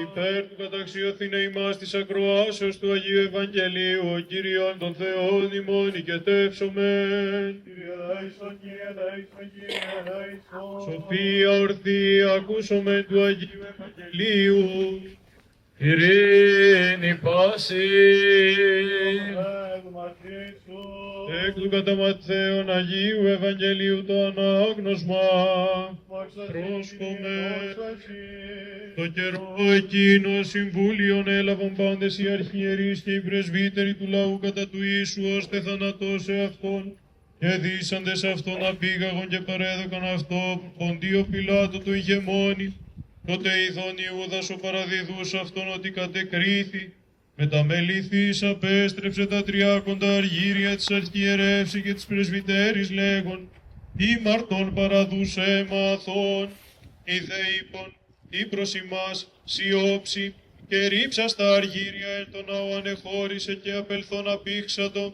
Υπέρ του καταξιώθηνε ημάς της ακροάσεως του Αγίου Ευαγγελίου, ο Κύριον των Θεών ημών οικετεύσομεν. Κύριε ελέησον, Κύριε ελέησον, Κύριε ελέησον. Σοφία ορθή, ακούσομεν του Αγίου Ευαγγελίου. Ειρήνη πάση. Πνεύμα Χριστού. Εκ του κατά Ματθαίον Αγίου Ευαγγελίου το ανάγνωσμα. Πρόσκομε. Το καιρό εκείνο συμβούλιον έλαβαν πάντες οι αρχιερείς και οι πρεσβύτεροι του λαού κατά του Ιησού, ώστε θανατώσε αυτόν. Και δίσαντες αυτόν απήγαγον και παρέδωκαν αυτό Ποντίο Πιλάτο του ηγεμόνη. Τότε ειδών Ιούδας ο παραδιδούς αυτόν ότι κατεκρίθη. Μεταμεληθής απέστρεψε τα 300 αργύρια της αρχιερεύση και της πρεσβυτέρης λέγον, ήμαρτον παραδούς έμαθον. Ιδε είπον, τι προς ημάς σιώψη, και ρίψα στα αργύρια εν τον ναό ανεχώρησε και απελθόν απήξατο.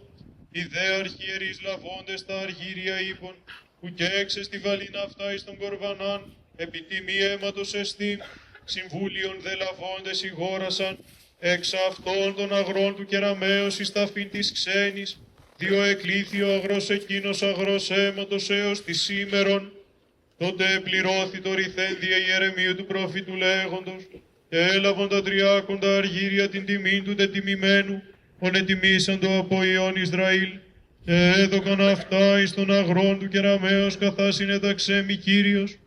Ιδε αρχιερείς λαβώντες τα αργύρια είπον, που και έξεστη βαλήν αυτά εις τον κορβανάν, επί τιμή αίματος εστί, συμβούλιον δε λαβώντες ηγόρασαν, εξ αυτών των αγρών του κεραμέως εις ταφήν της ξένης, διό εκλήθη ο αγρός εκείνος αγρός αίματος έως τη σήμερον. Τότε επληρώθη το ρηθένδια ιερεμίου του προφήτου λέγοντος, και έλαβον τα 300 αργύρια την τιμήν του τετιμημένου, ον ετιμήσαν το από Υιόν Ισραήλ, και έδωκαν αυτά εις των αγρών του κεραμέως καθά συνέταξέ Κύριος.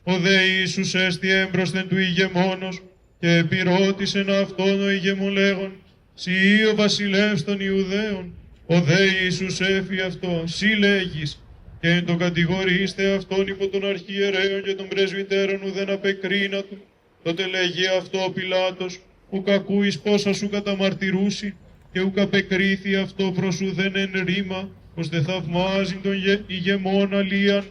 Ο δε Ιησούς έστι έμπροσθεν του ηγεμόνος, και επιρώτησεν αυτόν ο ηγεμόν λέγον, «Συ ο βασιλεύς των Ιουδαίων». Ο δε Ιησούς έφη αυτό, «Συ λέγεις», και εν το κατηγορήστε αυτόν υπό των αρχιερέων και των πρεσβυτέρων ουδέν απεκρίνα του. Τότε λέγει αυτό ο Πιλάτος, «Ουκ ακούεις πόσα σου καταμαρτυρούσι, και ουκ απεκρίθη αυτό προς ουδέν εν ρήμα, ώστε θαυμάζει τον ηγεμόν αλίαν».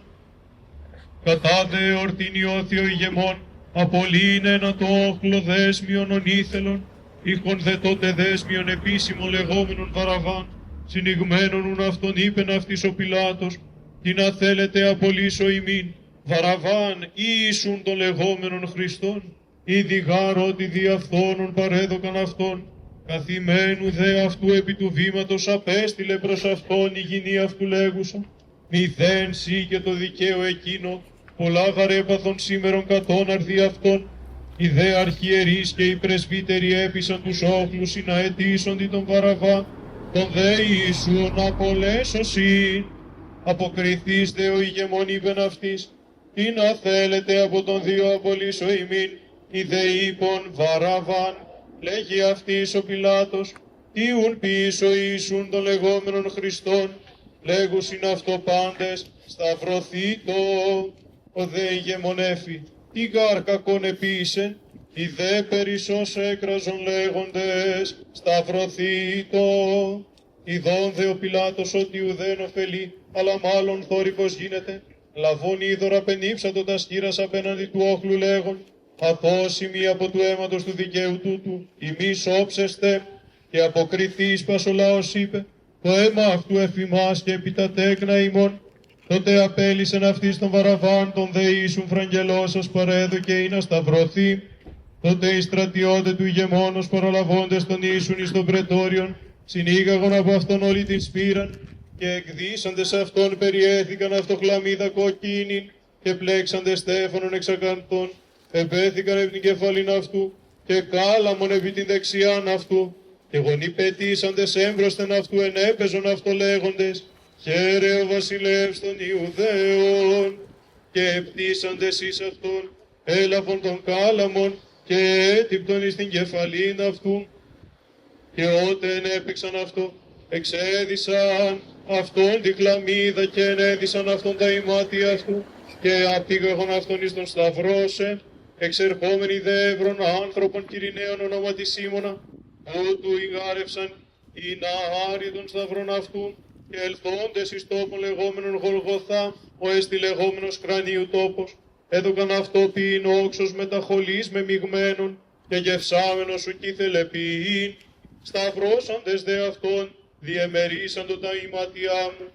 Κατά δε ορτινιώθη ο ηγεμόν, απολύειν ένα το όχλο δέσμιον ονήθελον, είχον δε τότε δέσμιον επίσημον λεγόμενον Βαραβάν, συνηγμένον ουν αυτον είπεν αυτής ο Πιλάτος, τι να θέλετε απολύσω ημίν, Βαραβάν ή Ιησούν των λεγόμενων Χριστών, ήδη γάρο ότι δι' αυτόνων παρέδωκαν αυτόν, καθημένου δε αυτού επί του βήματος απέστειλε προς αυτόν η γυνή αυτού λέγουσα, μηδέν σύ και το δικαίο εκείνο, πολλά γαρέπαθον σήμερον κατώναρδι αυτόν, οι δε αρχιερείς και οι πρεσβύτεροι έπεισαν τους όχλους να αιτήσονται τον Βαραβά, τον δε Ιησούν απολέσωσιν. Αποκριθείς δε ο ηγεμόν είπεν αυτής, τι να θέλετε από τον δύο απολύσω ημίν, οι δε είπον Βαραβάν. Λέγει αυτής ο Πιλάτος, τι ουν πίσω Ιησούν των λεγόμενων Χριστών, λέγουσιν αυτό πάντες, σταυρωθήτω. Ο δε ηγεμονέφη, τι γάρ κακόν επίησεν, οι δε περισσός έκραζον λέγοντες, σταυρωθήτω. Ιδών δε ο Πιλάτος ότι ουδέν ωφελεί, αλλά μάλλον θόρυβος γίνεται, λαβών είδωρα πενήψατο τα σκύρας απέναντι του όχλου λέγον, αθώσιμοι από του αίματος του δικαίου τούτου, ημείς όψεστε, και αποκριθείς πας ο λαός είπε, το αίμα αυτού εφημάς και επί τα τέκνα ημών. Τότε απέλυσεν αυτής τον Βαραβάν, τον δε Ιησούν φραγγελώσας παρέδωκε ή να σταυρωθεί. Τότε οι στρατιώτε του ηγεμόνος παραλαβώντες τον Ιησούν εις τον πρετόριον, συνήγαγον από αυτόν όλη την σπήραν, και εκδίσαντες αυτόν περιέθηκαν αυτοχλαμίδα κοκκίνην, και πλέξαντες στέφανον εξακαντών, επέθηκαν επί την κεφαλήν αυτού, και κάλαμον επί την δεξιάν αυτού, και γονεί πετήσαντες έμπροσθεν αυτού ενέπαιζον αυτό λέγοντες, χαίρε ο βασιλεύς των Ιουδαίων, και επτήσαντες εις αυτόν, έλαβον τον κάλαμον, και έτυπτον εις την κεφαλήν αυτού, και ότε ενέπηξαν αυτό, εξέδισαν αυτόν τη χλαμίδα και ενέδισαν αυτόν τα ημάτια αυτού, και απήγαγον αυτόν εις τον σταυρώσε, εξερχόμενοι δε εύρων άνθρωπον Κυριναίων ονόματι Σίμωνα, ότου ηγάρευσαν ή να άρει των σταυρών αυτού, και ελθόντες εις τόπον λεγόμενον Γολγοθά, ο έστι λεγόμενος κρανίου τόπος, έδωκαν αυτό ποιήν όξος μεταχολής με μειγμένον, και γευσάμενος σου κήθελε ποιήν, σταυρώσαντες δε αυτόν, διεμερίσαντο τα ημάτια μου,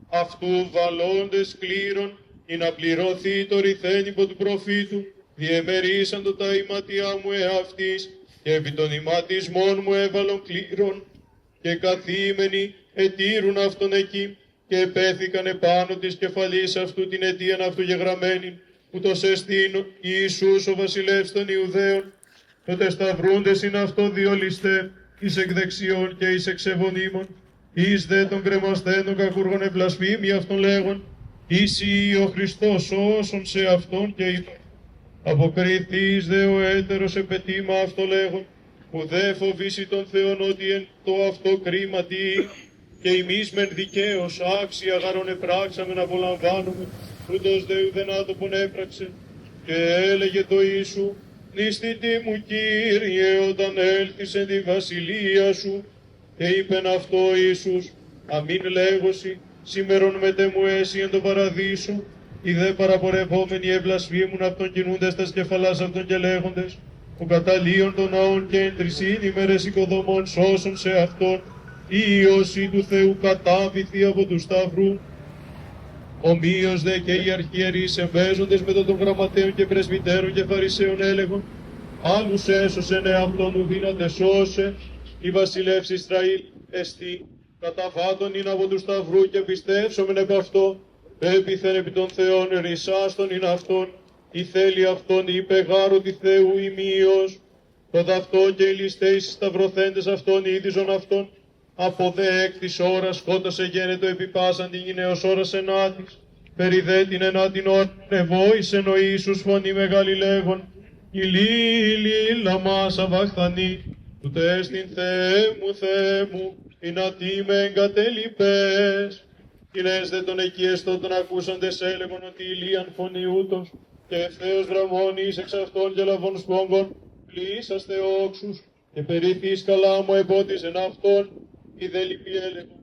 αυτού βαλώντες κλήρων, ή να πληρωθεί το ρηθένυπο του προφήτου, διεμερίσαντο τα ημάτια μου εαυτής, και επί των ηματισμών μου έβαλον κλήρων, και καθήμενοι ετήρουν αυτόν εκεί, και επέθηκαν επάνω της κεφαλής αυτού την αιτίαν αυτού γεγραμμένην, ούτως εστίν Ιησούς ο βασιλεύς των Ιουδαίων. τότε σταυρούντες είναι αυτό διολυστέ, εις εκ δεξιών και εις εξεβονίμων, εις δε των κρεμαστέντων κακούργων ευλασφήμοι αυτών λέγον, εις ο Χριστός σώσον σε αυτόν και είπα. Αποκριθείς δε ο έτερος επετήμα αυτό λέγον, που δε φοβήσει τον Θεόν ότι εν το αυτό κρίματι, και εμείς μεν δικαίως άξια γαρον επράξαμεν απολαμβάνουμε, ούτως δε ουδεν άτοπον έπραξε. Και έλεγε το Ιησού, νηστητή μου Κύριε, όταν έλθεις εν τη βασιλεία σου. Και είπεν αυτό ο Ιησούς, αμήν λέγωση, σήμερον μετέ μου έσυ εν το παραδείσο. Οι δε παραπορευόμενοι ευλασφήμουν αυτόν κινούντες τας κεφαλάς αυτών και λέγοντες, ο καταλύων των ναών και εν τρισήν ημέρες οικοδομών σώσον σε αυτόν, η Υιός του Θεού κατάβηθη από του σταυρού. Ομοίως δε και οι αρχιερείς εμπέζοντες μετά των γραμματέων και πρεσβυτέρων και φαρισαίων έλεγον, άλλους έσωσεν εαυτόν ου δύναται σώσε, η βασιλεύς Ισραήλ εστί, καταβάτων είναι από του σταυρού και πιστεύσομεν επ' αυτό, έπιθεν επί των Θεών ρησάστον είναι αυτόν, η θέλει αυτόν είπε γάρου τη Θεού ημίως, το δαυτόν και οι ληστέεις σταυρωθέντες αυτόν είδιζον αυτόν, από δε έκτης ώρας σκότωσε γένετο επί πάσαν την γυναίος ώρας ενάτης, περί δε την ενάτην ώρα ευόησεν ο Ιησούς φωνή μεγάλη λέγον, ηλί λαμά σαβαχθανή, ούτε στην Θεέ μου, εινατί με εγκατέλειπες. Κοινές δε των εκείεστον των ακούσαντες έλεγον ότι ηλίαν φωνή ούτως, και ευθέως δραμώνεις εξ αυτών και λαβών σπόγκων, πλήσαστε όξους, και περίθεις καλά μου επότισεν αυτόν, η δε λυπή έλεγον,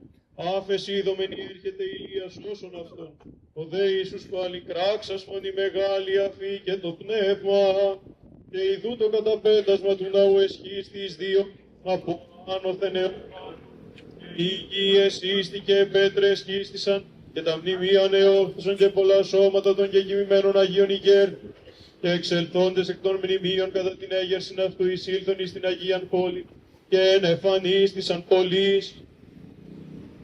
άφεση είδομεν έρχεται Ηλίας όσον αυτόν. Ο δε Ιησούς πάλι κράξας φωνή μεγάλη αφή και το πνεύμα, και ειδού το καταπέτασμα του ναού εσχής τις δύο, από άνωθεν αιώνα. Οι υγείες ίστη και πέτρες χύστησαν, και τα μνημεία νεόχθησαν και πολλά σώματα των κεκοιμημένων Αγίων ηγέρ, και εξελθόντες εκ των μνημείων κατά την έγερσιν αυτού εισήλθον εις την Αγίαν πόλη, και ενεφανίστησαν πολλοίς.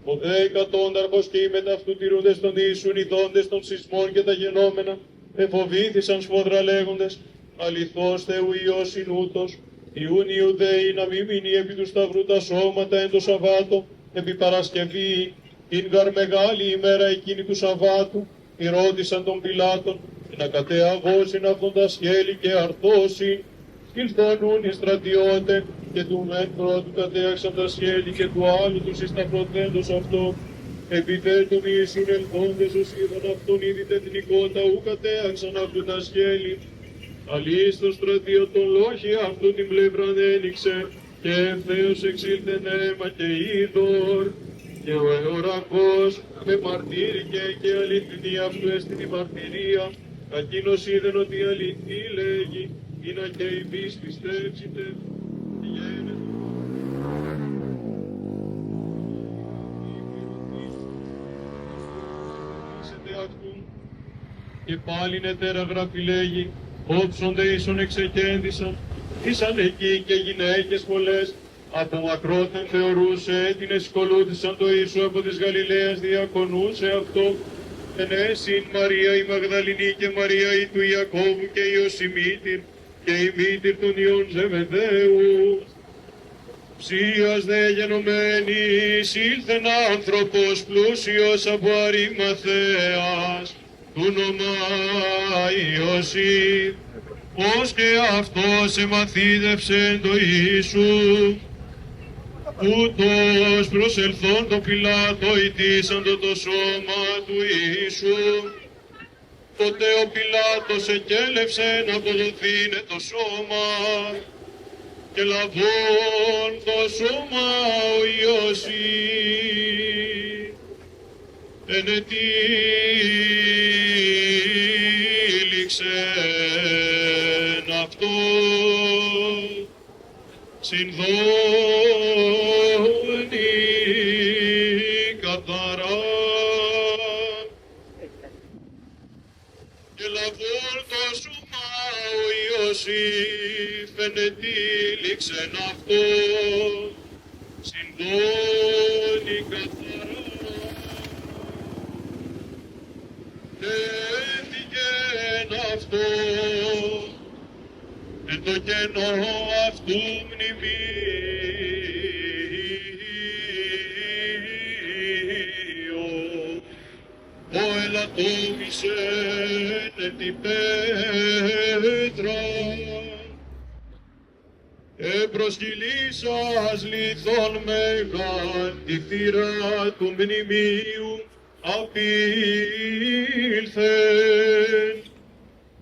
Ο δε εκατόνταρχος και οι μεταυτού τηρούντες των Ιησούν ειδώντες των σεισμών και τα γενόμενα, εφοβήθησαν σφόδρα λέγοντες, αληθώς Θεού Υιός ειν ούτως, Ιούν Ιουδαίοι να μη μείνει επί του σταυρού τα σώματα εν το Σαββάτο, επί Παρασκευή, ειν γαρ μεγάλη ημέρα εκείνη του Σαββάτου, ρώτησαν των Πιλάτων, να κατεαγώσιν αυτόν τα σχέλη και αρθώσιν, σκυλθώνουν οι στρατιώτε, και του μεν πρώτου κατέαξαν τα σχέλη και του άλλου τους εισταυρωθέντος αυτό. Επιθέτουν Ιησούν ελθόντες ως είδαν αυτόν ήδη τεθνικότα ου κατέαξαν αυτού τα σχέλη. Αλλής των στρατιωτών λόγοι αυτού την πλευράν ένοιξε, και ευθέως εξήλθεν αίμα και είδωρ. Και ο ορακός με μαρτύρηκε και αληθινή αυτού έστειν η μαρτυρία. Ακίνος είδεν ότι αληθή λέγει, είναι και η πίστη πιστέψετε. Και πάλιν ετέρα γράφει λέγει, όψονται ίσον εξεκέντησαν, ήσαν εκεί και γυναίκες πολλές, από μακρόθεν θεωρούσε την εσκολούθησαν το Ιησού από της Γαλιλαίας διακονούσε αυτό, ενέσυν Μαρία η Μαγδαληνή και Μαρία η του Ιακώβου και η Ιωσημήτηρ και η μήτηρ των Ιών Ζεβεδαίου. Ψίας δε γενομένης ήλθεν άνθρωπος πλούσιος από Αρημαθαίας, του ονομά Ιωσήφ, ως και αυτός εμαθήδευσεν το Ιησού. Ούτως προσελθόν το Πιλάτο ητήσαντο το σώμα του Ιησού. Τότε ο Πιλάτος εκέλευσε να αποδοθήνε το σώμα, και λαβών το σώμα ο Ιωσήφ ενετήληξεν αυτό συνδώνει καθαρά, και λαβών το σώμα ο Ιωσήφ ενετήληξεν αυτό συνδώνει καθαρά. Τέθηκεν αυτό εν το κενό αυτού μνημείο, ο ελαττώμησεν εν την πέτρα, επροσκυλήσας λιθόν μέγαν τη θύρα του μνημείου απήλθεν,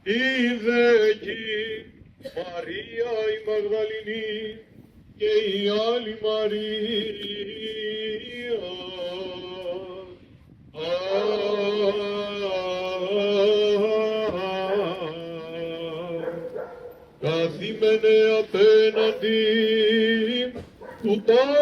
είδε εκεί Μαρία η Μαγδαληνή και η άλλη Μαρία. Καθήμενε απέναντι του τάφου,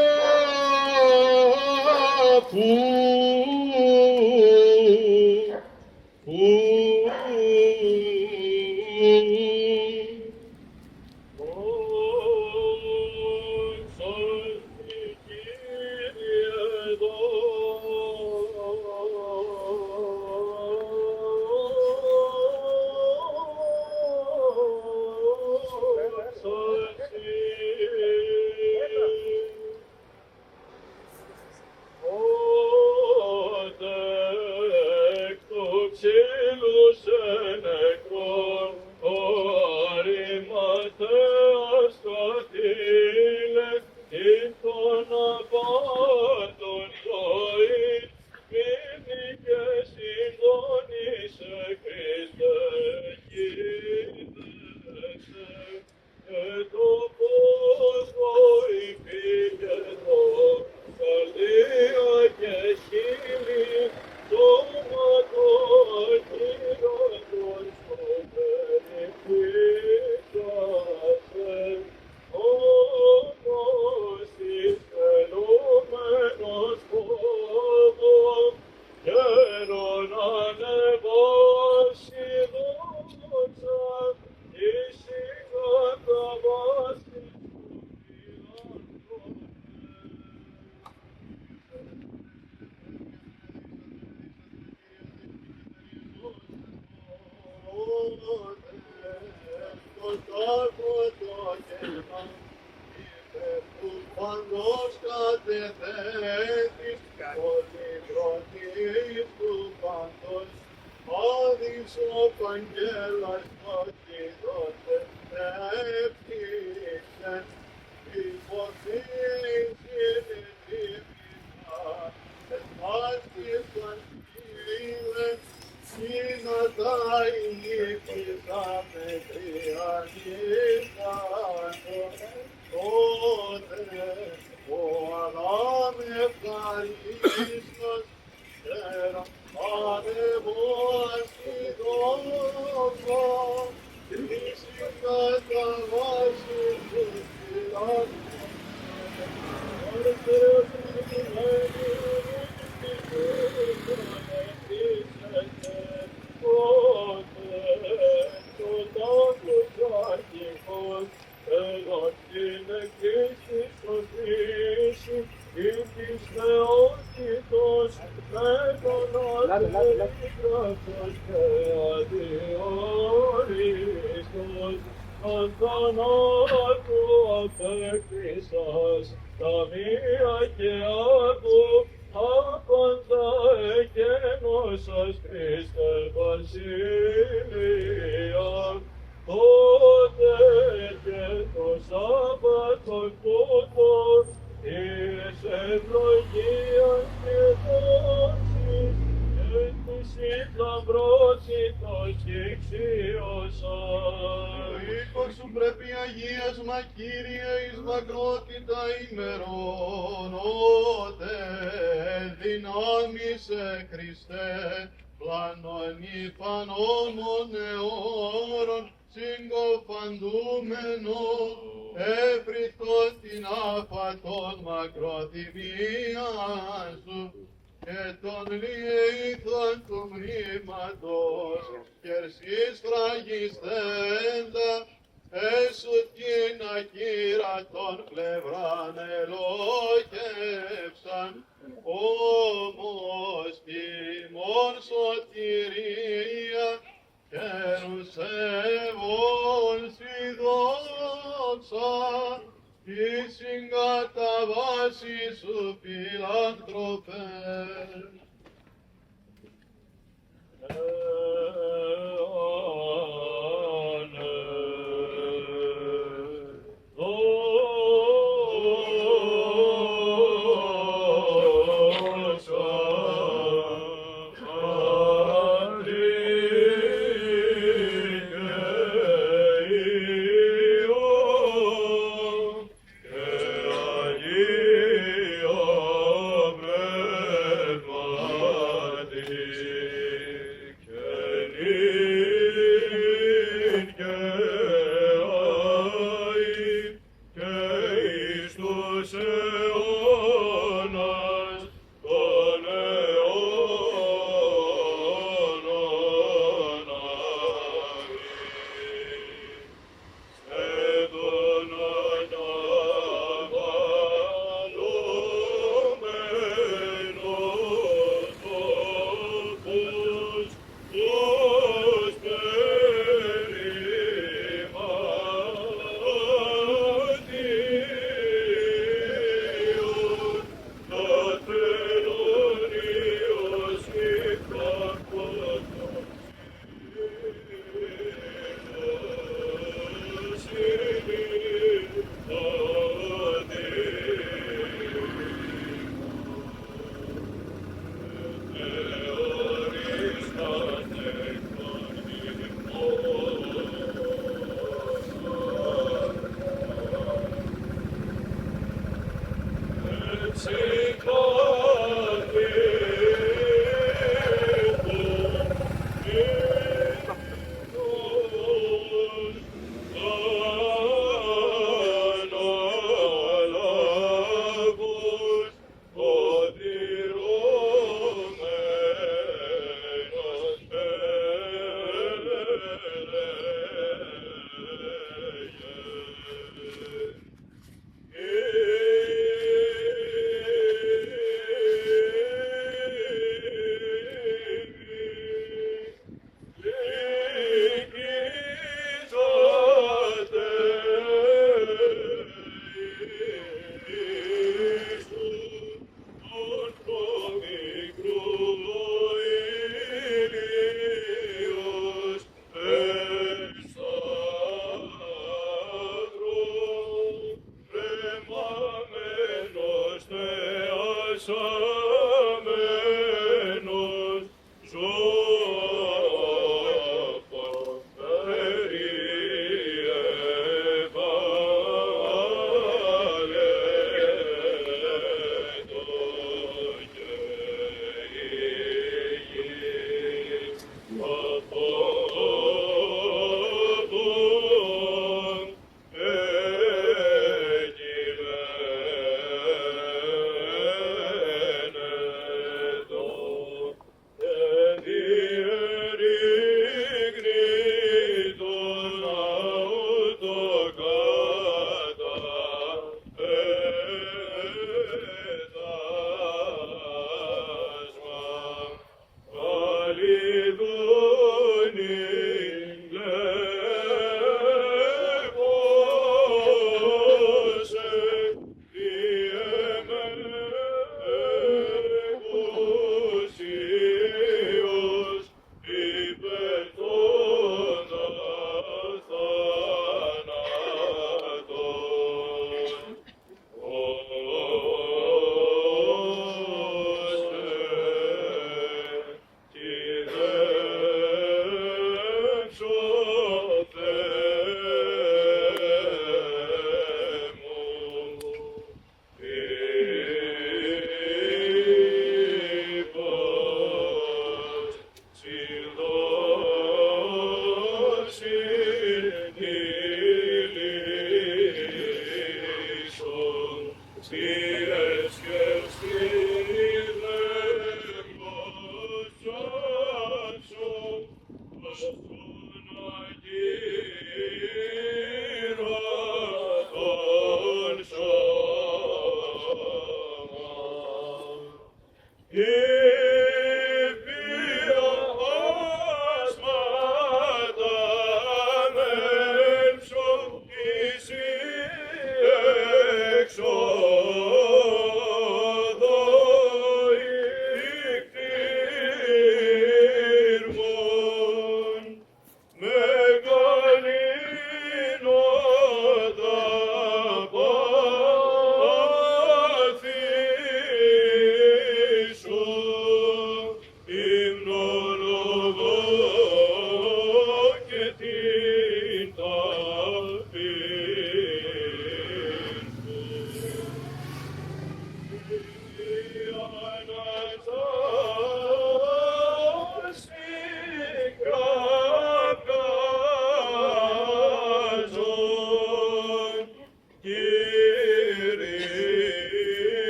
Χερουσεύων σοι δόξα, εις συγκαταβάσει σου φιλάνθρωπε.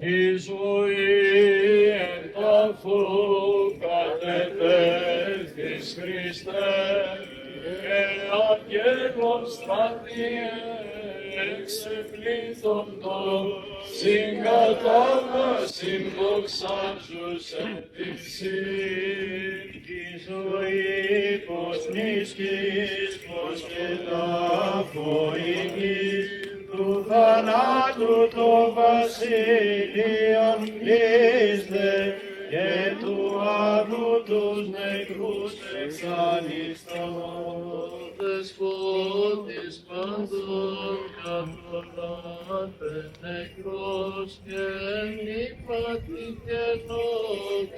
η ζωή εν τάφου κατετέθης Χριστέ, και αγγέλων στρατιέ εξεπλήθοντο, συγκατάβασιν δοξάζους ετησίν. Η ζωή πως νησκείς, πως και τάφο υγιής, του θανάτου το βασίλειον κλείσθε, και του άδου τους νεκρούς εξανιστών. Δεσπότης παντών κατρολάται νεκρός, και νύπατη κενό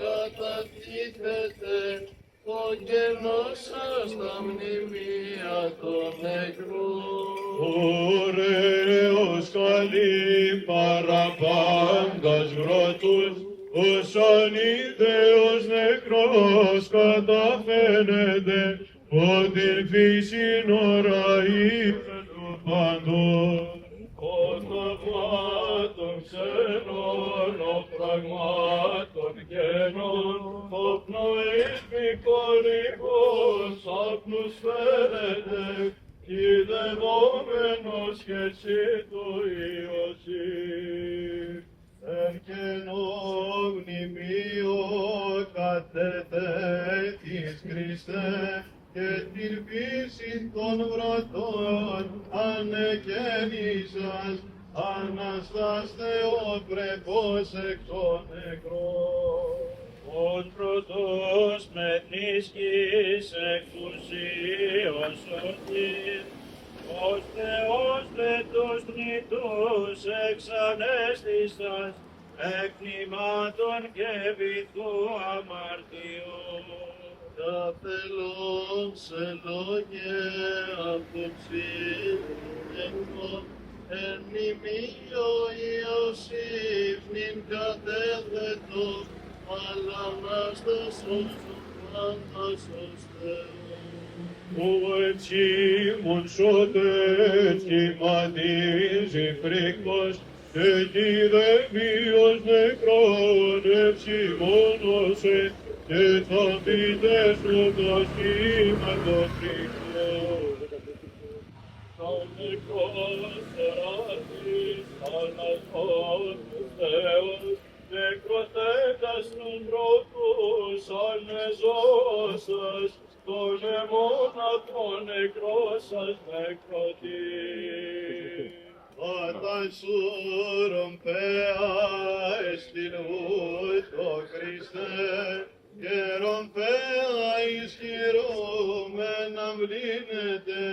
κατατίθεται, ο κενός σας τα μνημεία των νεκρών. Ωραίος καλή παραπάντας γρωτούς, όσον ιδέος νεκρός καταφαίνεται, ότι φύσιν ώρα ήρθε του παντός. Ο θαυμάτων ξένων, ο πραγμάτων κενών, ο πνοής μικορικός άπνους φέρεται, κηδευόμενος και εσύ του Ιωσήφ. Εν κενό μνημείο κατετέθης Χριστέ, και την φύση των βρωτών ανεκαίνησας, αναστάστε ο πρεπός εκ των νεκρών. Ως πρωτός μετνίσκης εκ ουσίως σωτήρ, ως Θεός δε τους θνητούς εξανέστησας, εκ νημάτων και βυθού αμαρτιού. Καθελών σε λόγε αποψήλευτον, εν μνημείο Ιωσήφ νυν κατέθετο, αλλά ανάστασος του πάντας ως Θεός. Ο εψίμων σωτές κυματίζει φρίκος, και κηδεμίος νεκρόν εψίμωνωσε, και θα πείτε σου το σχήμα το φρίκος. Τον νεκρός τεράστης, θανατός του Θεός, νεκροθέτας των πρώτους ανεζώσας, τον αιμώνα των νεκρός σας νεκρωτή. Όταν σου ρομπέα εστιλούτ ο Χριστέ, και ρομπέα ισχυρούμεν αμβλύνεται,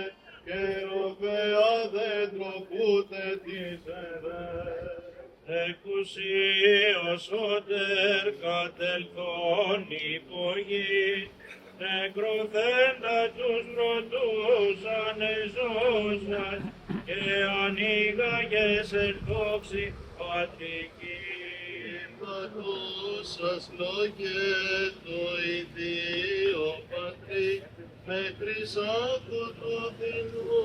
και ρομπέα δέντρο πούτε της εδές. Εκουσίως ότερ κατελθόν υπογή, νεκροθέντα τους πρωτούς ανεζώσας, και ανοίγαγες εν δόξη πατρική. Πατούσας λόγε το ιδίο πατρί, μέχρι άκου του Θεού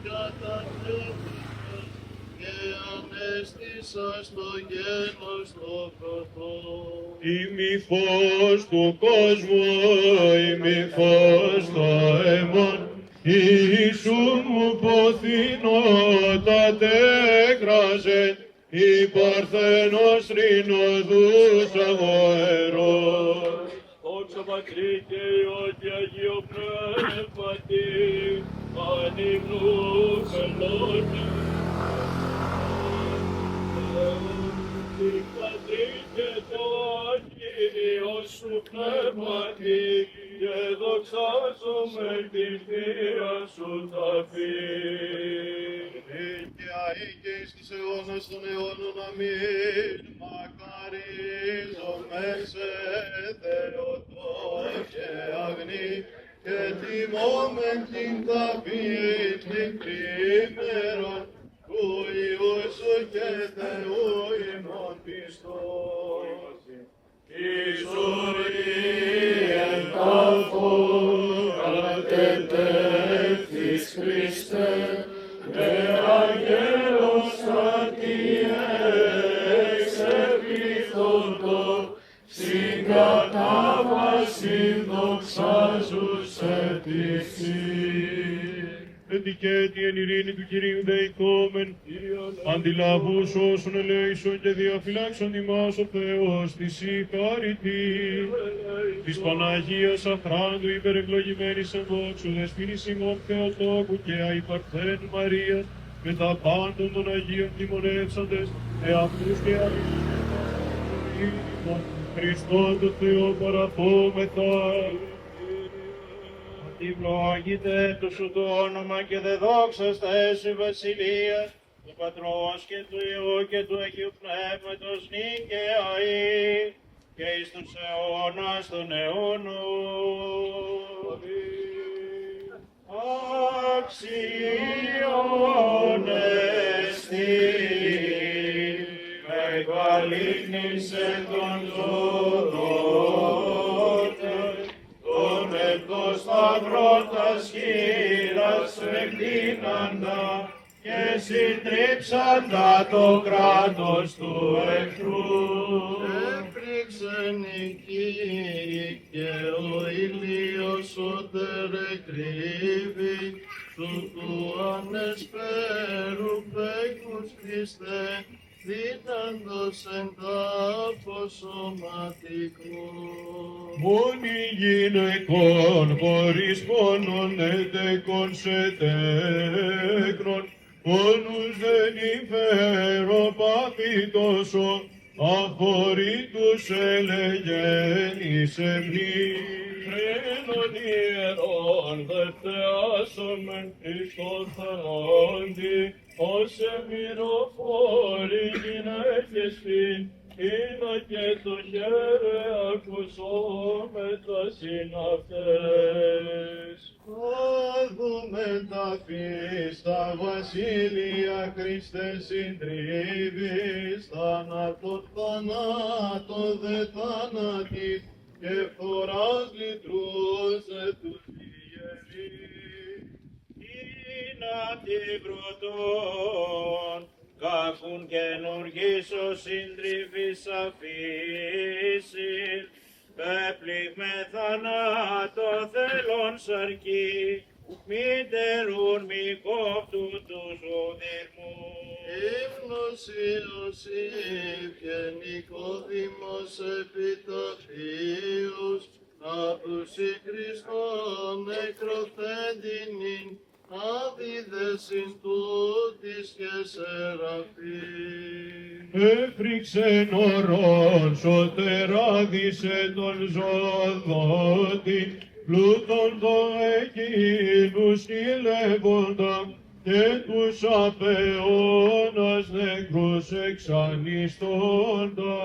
καταθέτησας, και ανέστησας το γένος το πρωτό. Ημι φως του κόσμου, ημι φως το αιμόν, Ιησού μου ποθηνότατε έκραζε, η Παρθένος ρινοδούς αγοερός. Δόξα Πατρί και Υιό και Αγίο Πνεύματι, ανυμνούς ελώνε. Η Πατρί και το Αγίο σου Πνεύματι, και δοξάζομαι την Θεία σου ταφή. Και αίκες της αιώνας των αιώνων, αμήν. Μακαρίζομεν σε Θεοτό και αγνή, και τιμώμεν την ταπήν την τρίμερον, του Υιού σου και Θεού ημών πιστός. Η ζωή εν τάφο κατετέθης Χριστέ, με αγγέλος στρατιέ εξεπλήθοντο, και την ειρήνη του Κυρίου δεηθόμεν. Αντιλαβούς όσων ελέησον και διαφυλάξον ημάς ο Θεός της συγχαρητή. Της Παναγίας Αχράντου υπερευλογημένης εν δόξου δεσποίνης ημών Θεοτόκου και αϊπαρθένου Μαρίας, με τα πάντων των Αγίων τιμονεύσαντες, εαυτούς και αλήθως, Χριστόν το Θεό παραθόμεθα. Ευλόγητε το σου το όνομα και δε δόξαστα έσου η βασιλεία του Πατρός και του Υιού και του Αγίου Πνεύματος νίκαια και εις τους αιώνας των αιώνων. Αξιόν εστι μεγαλύνησε τον ζωδόν τον εκτός σταυρώτας χείρας εκδίναντα και συντρίψαντα το κράτος του εχθρού. Έπρηξεν η Κύριε και ο ήλιος ότερε κρύβει, του ανεσπέρου πέκους Χριστέ, δίδαντος εν τάφο σωματικού. Μόνοι γυναικών χωρίς πόνον ετέκον σε τέκνον, πόνους δεν υφέρω πάθη τόσο, αφορήτους ελεγέν εις εμνή. Χρήνων ιερών δε θεάσομεν εις τον θανόντι, ως εμμυροφόροι γυναίκες φυν, είδα και το χέρε ακουσόμετα συναυτές. Όδουμε τα φύστα βασίλεια Χριστέ συντρίβεις, θάνατο θανάτο δε θάνατη, και φθοράς λυτρούσε τους ιερείς. Είναι την πρωτόν, κάκουν καινουργής ο συντρίβης αφήσιν, πέπληγμε θανάτο θέλων σαρκή, μη τερούν μη κόπτου τους οδυρμούς. Ύμνος Ιωσήφ και Νικόδημος επιταφίους, απους η Χριστόν νεκροθέντινην, άδιδες συν τούτης και σεραφείμ. Έφρυξεν ορών, σωτεράδισε τον ζωδότη, πλούτον το εκείνους χιλεύοντα, και τους απεώνας νεκρούς εξανιστώντα.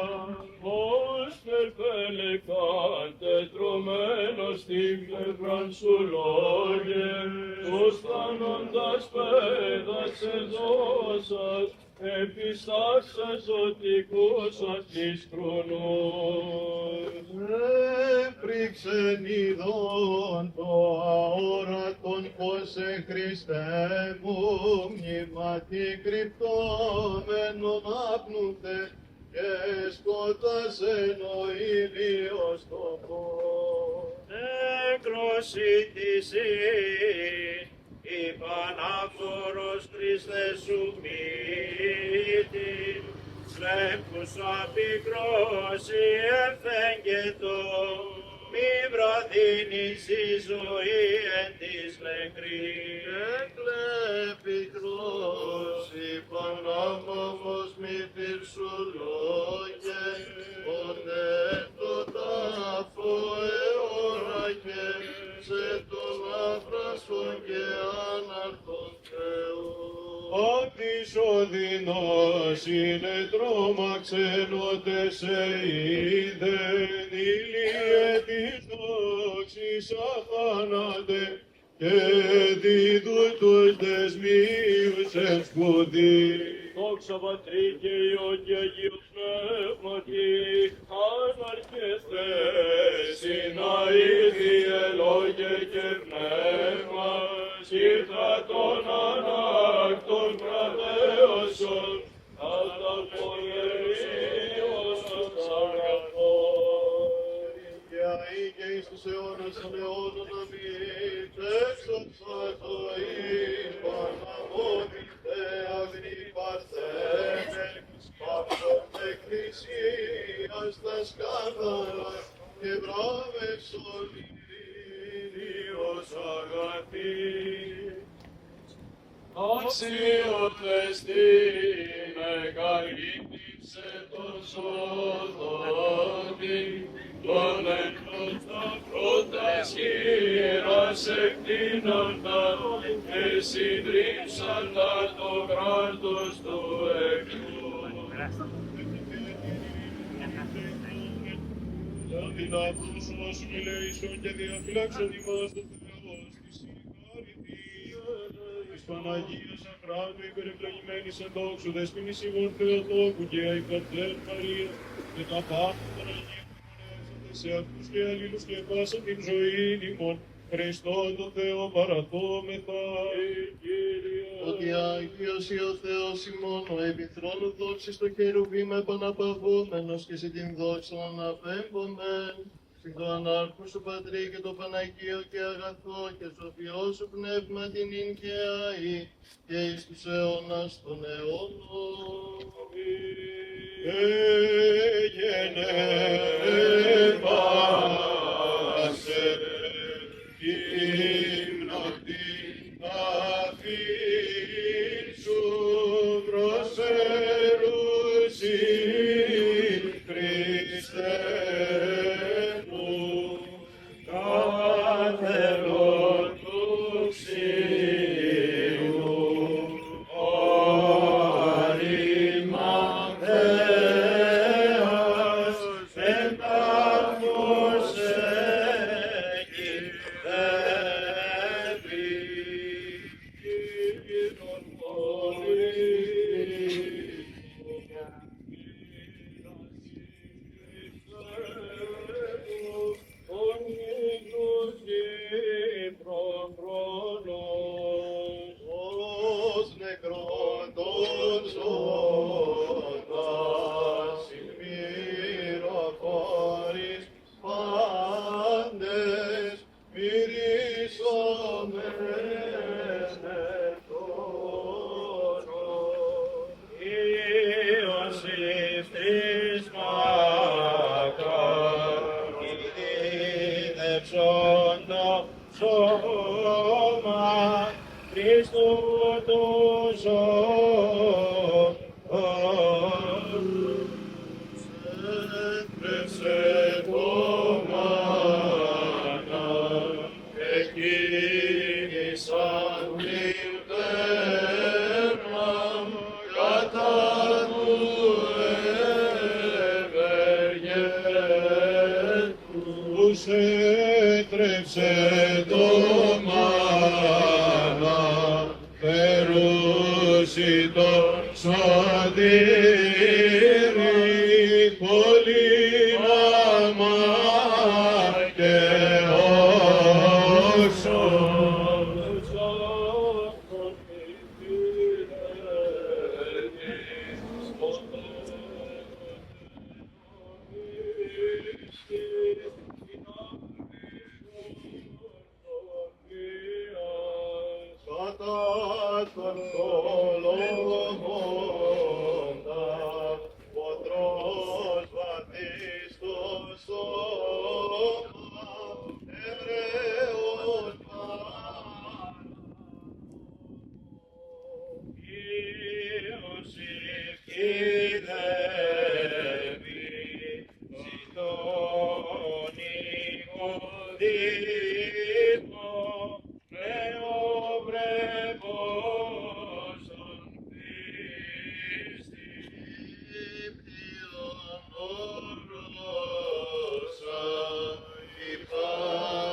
Ως τερπελεκάν τετρωμένος στην πλευράν σου λόγε, τους θανόντας πέδασε δώσας, επιστάσα ζωτικούς αυτής χρονούς. Έπρηξεν ειδών το αόρατον πως Χριστέ μου, μνήματι κρυπτόμενον άπνουτε, και σκότασεν ο ήλιος το φως. Νεκροσύτηση, υπανάφορος Χριστέ σου μύτη, βλέπουσα πικρώσει εφέγγετο, μη βραδύνεις η ζωή εν της νεκρής. Εκλέπικρος υπανάμωμος μη φύρσου λόγε, ποτέ το τάφο εώρακε, σε τον άφρασκον και άναρθον Θεού. Ότις ο δεινός είναι τρόμαξεν, ότε σε είδεν ηλίε της δόξης αθάνατε, και δίδου τους δεσμίους εν σπουδή. Δόξα Πατρί και Υιό και Αγίου Πνεύματι, αναρχέστε, συναήδιε λόγε και πνεύμα, ήρθα των ανάκτων κρατέωσον, καταπολεμίως αγαθών. Και αεί και εις τους αιώνας των αιώνων αμήν, έξω το εκκλησίας τα σκάνδαλα και βράβευσον ειρήνιος αγαθή. Αξιότες την εγκαλύπτησε τον σώδονη, τον εκτός τα πρώτα χείρας εκτείνοντα και συντρίψαντα το κράτος του εχθρού. Δυνατός μας μιλέησον και διαφυλάξον ημάς το Θεός της συγχαρητίας της Παναγίας Αχράντου υπερευλογημένης εν δόξου δεσποινής ημών Θεοτόκου και αϊπερτέρ Μαρία και τα πάντα των Αγίων μονεύσαντες σε αυτούς και αλλήλους και πάσα την ζωή ημών Χριστόν τον Θεό παρατώμεθα. Ότι Άγιος ή ο Θεός ημών, ο επιθρόνου δόξης στο χερουβίμ επαναπαυόμενος και σε την δόξα αναπέμπομεν, συν το ανάρχο σου Πατρί και το Παναγίο και αγαθό και σοφιό σου πνεύμα την ίν και αή και εις τους αιώνας των αιώνων. Εγενεύασε ύμνον την αφήν σου προσφέρουσιν Χριστέ μου καθελών του ξύλου όρημα Θεός εν τάφος Ως νεκρόν των ζώντας συγμυροφόρης πάντες μυρίσομες νεκρόνων. Ιωσήφ της μακάρ, ειδεύσον το σώμα Χριστού του ζώου. Έτρεψε το μάνα, εκκίνησαν την τέρμα, κατά του ευεργέτους. Έτρεψε το μάνα, περούσι το σωτήρι, πολύναμα και όξον. Κατά τον κολομόντα, ποτρός βαθύς το σώμα, Εβραίος Ιωσήφ κηδεύει ζητών οικοδήμο νεοπρεπώς των πίστη. Ήπιον ορόσα,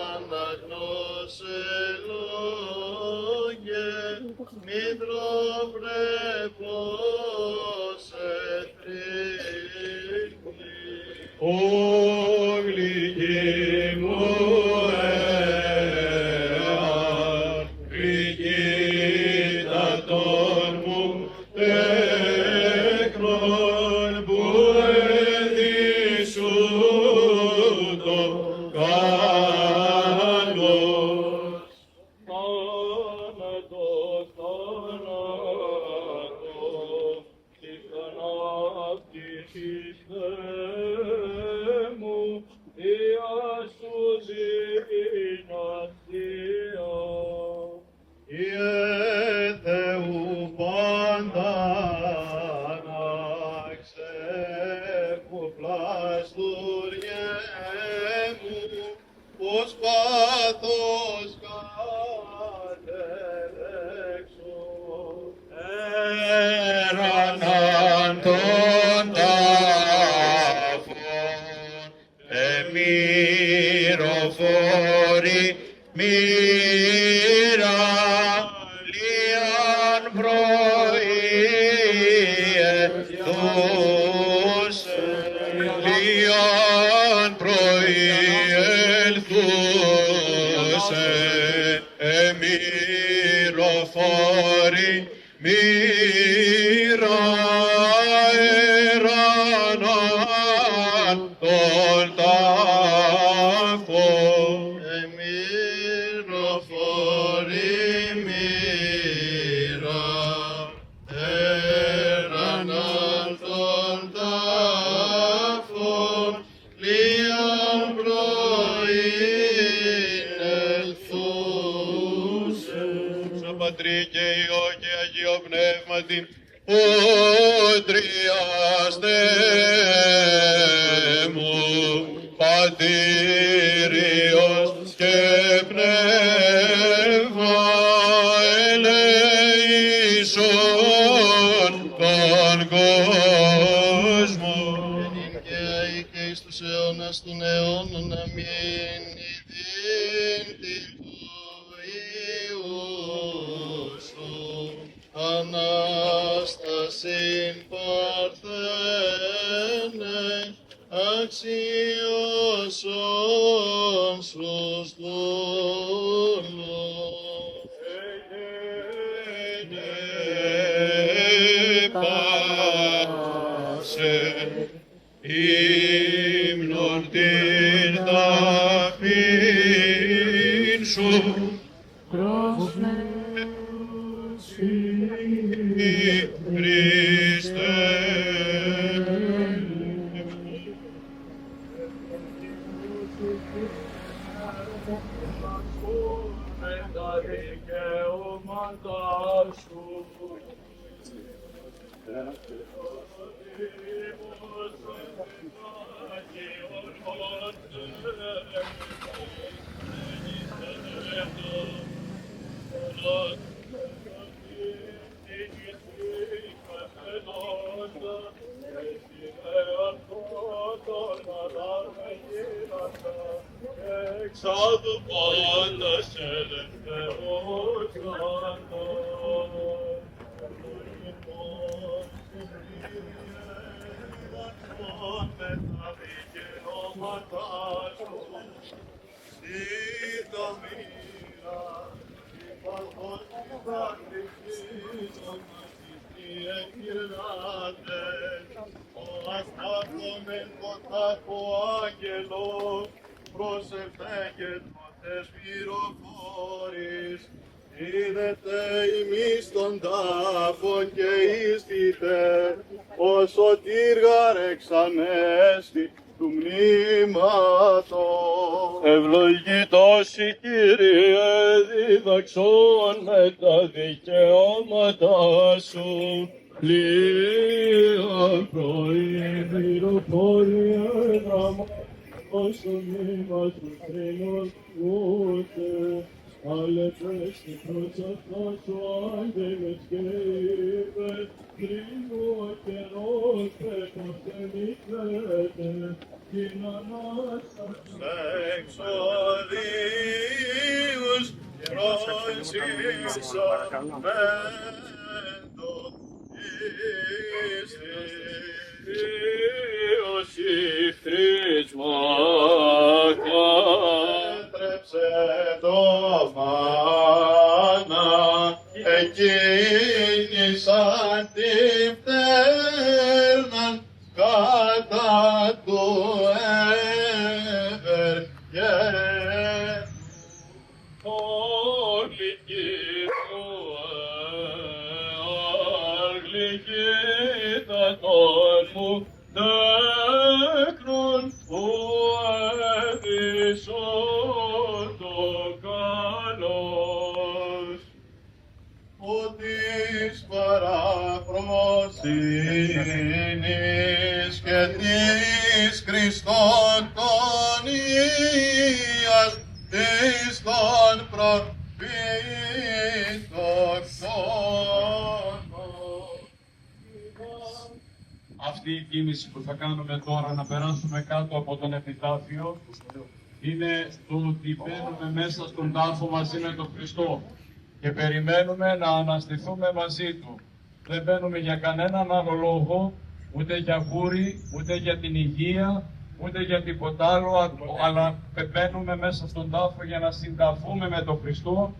υπαναγνώσε λόγε, μητροπρεπώς εθρήκη. Όγλυκη μου εάν, γλυκύτατον μου τέκνον που εδίσουν το κάνος. Θάνατος, θάνατος, Χριστέ μου, Δια σου δυνατία. Ιε Θεού πάντα να ξεποπλαστούριε μου, πως πάθος κατελέξω. Έραναν των τάφων, εμυροφόροι μοίρα, λίαν προήλθούσε, λίαν προήλθούσε, εμυροφόροι μοίρα, έραναν των τάφων. Εμυροφόρη μοίρα, έραναν των τάφων, λίαν προήλθούσε. Σαν Πατρί και Υιό και Αγίο Πνεύματι, ο Τριάστε μου, Πατήριος και Πνεύμα ελέησον τον κόσμο. Ενήν και αεί και εις τους αιώνας των αιώνων, αμήν. Ιδίν την του Υιού σου, Ανάστασιν παρθένε, αξιώσον σου στόλος. Πάσε ύμνον την ταφήν σου, Χριστέ. Με τα δικαιώματα σου. Εξάδου πάντα σε ελευθερός με τα δικαιώματα σου, ζήτα μοίρα, υπάρχον θα κρυφτήσουν οι εκκλάδες, ο αστάθομεν ποτάκο άγγελος, πρόσεφε και τότε σπυροφόρης, είδετε ημείς των τάφων και ίστητε, ο σωτήρ γαρεξανέστη του μνήματος. Ευλογητός η Κύριε, διδαξών με τα δικαιώματα σου. Πλοία πρωί, πληροφόρια, γραμμά, όσο μήμα σου τρίνος ούτε. Άλεπες την πρόσαφτα σου άγγελες και είπες, τρίγου ο καιρός πέτος εμικρέται, την Ανάσταση. Εξοδίους πρόσυσαν μέντον Διός ηχθρίσμα Έτρεψε το μάνα, εκκίνησαν την πτέρναν κατά του ευεργέ. νεκρόν που έβησον το καλός. Ο της παραπροσύνης και της Χριστόν τον Ίας εις τον προφήτων Αυτή η κίνηση που θα κάνουμε τώρα, να περάσουμε κάτω από τον επιτάφιο, είναι το ότι μπαίνουμε μέσα στον τάφο μαζί με τον Χριστό και περιμένουμε να αναστηθούμε μαζί Του. Δεν μπαίνουμε για κανέναν άλλο λόγο, ούτε για γούρι, ούτε για την υγεία, ούτε για τίποτα άλλο, αλλά μπαίνουμε μέσα στον τάφο για να συνταφούμε με τον Χριστό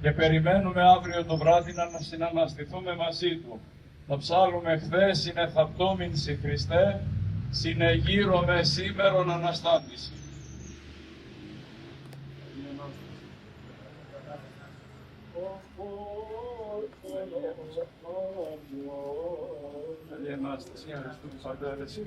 και περιμένουμε αύριο το βράδυ να συναναστηθούμε μαζί Του. Το ψάλουμε χθες είναι θαυτόμην σοι Χριστέ, συνεγείρομαι σήμερον Αναστάτηση. Καλή Ανάσταση, ευχαριστούμε Πατέρες.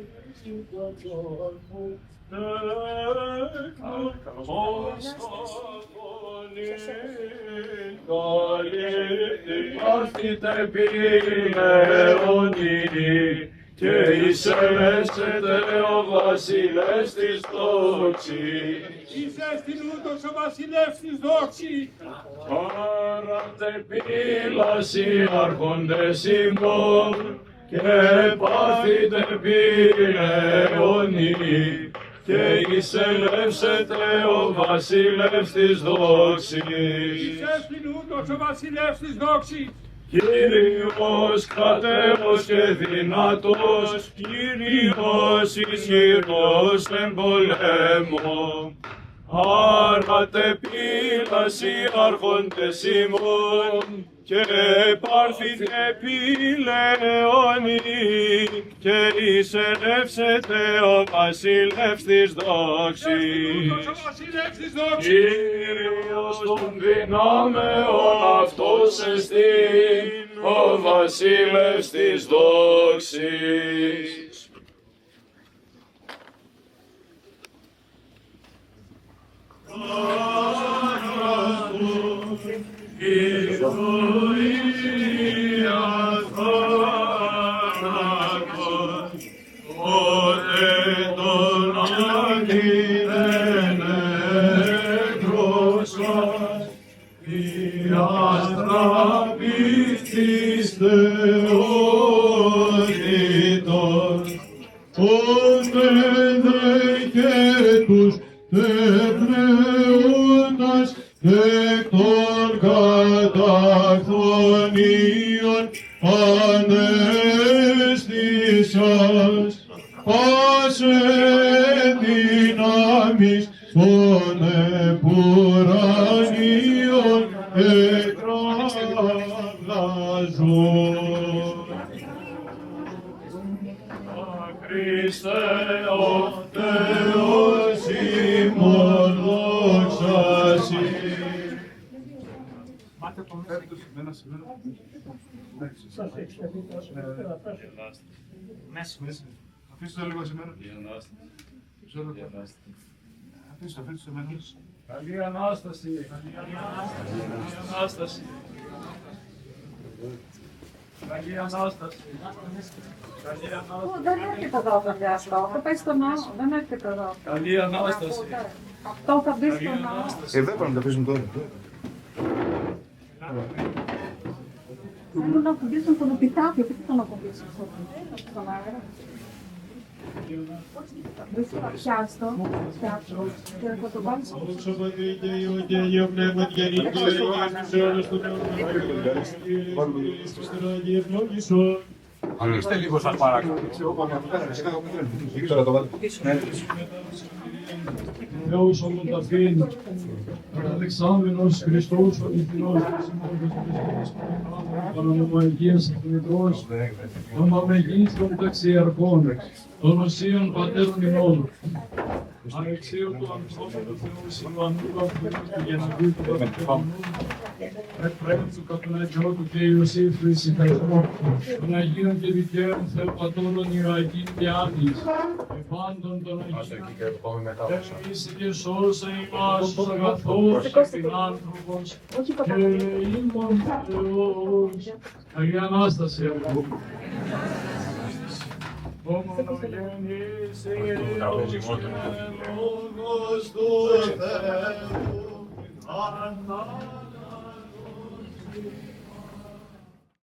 Πάρθητε πηλαιονί και εισελέσετε ο βασιλεύς της δόξης. Εισέστην ούτως ο βασιλεύς της δόξης. Πάρατε πύλαση άρχοντες ημών και πάθητε πηλαιονί και εισελεύσετε ο βασιλεύς της δόξης. Εισέστην ούτως ο βασιλεύς της δόξης. Κύριος κατέβος και δυνατός, Κύριος ισχυρός εν πολέμο. Άρατε πύλαση άρχοντες ημών και πάρθητε πηλαιονί και εισελεύσετε ο βασιλεύς της δόξης. Κύριος των δυνάμεων αυτός εστίν ο βασιλεύς της δόξης. εκ των καταχθονίων ανέστησας, πάσε δυνάμεις των επουρανίων εκράδαζον. Χριστέ ο Θεός ημών δόξασι. Αφήστε το λίγο σήμερα. Αφήστε το σήμερα. Καλή Ανάσταση. Ανάσταση. Καλή Ανάσταση. Δεν έρχεται εδώ, παιδιά, αυτό. Αυτό πάει στον ναό. Δεν έρχεται εδώ. Καλή Ανάσταση. Αυτό θα μπει στον ναό. Εδώ πρέπει να τα αφήσουμε τώρα. Θέλουν να ακουμπήσουν τον επιτάφιο. Τι θα τον ακουμπήσουν στον αέρα. Πιάσ' το. Και θα το βάλεις. Δόξα Πατρί και Υιό και Αγίο Πνεύμα και Αγίου σε όλους του Θεού. Στον Αγίο Ευλόγησον. Ανοίξτε λίγο σας παρακαλώ. Θεός ομοταφήν, Αλεξάνδρος Χριστός ο Ιθινός, Πανονομαγίας Αθηνικός, των Μαμεγής των Ταξιαρχών, των Οσίων Πατέρων ημών, Αλεξίου του ανθρώπου του Θεού Συμβανού, του Αγγλίου του Γενναδίου του Παπαδίου, Πρέπει του Καπελαγιώ του και Ιωσήφ του Ισυχασμού, των Αγίων και Δικαίων Θεοπατώρων Ιωακήν και Άδης, εφάντων των Αγίων, εμείς και σώσε ημάς τους αγαθός επινάνθρωπος και ημών Θεός. Αγία Ανάσταση, εγώ. Ομονογενής Υιός και Λόγος του Θεού, ανάνατος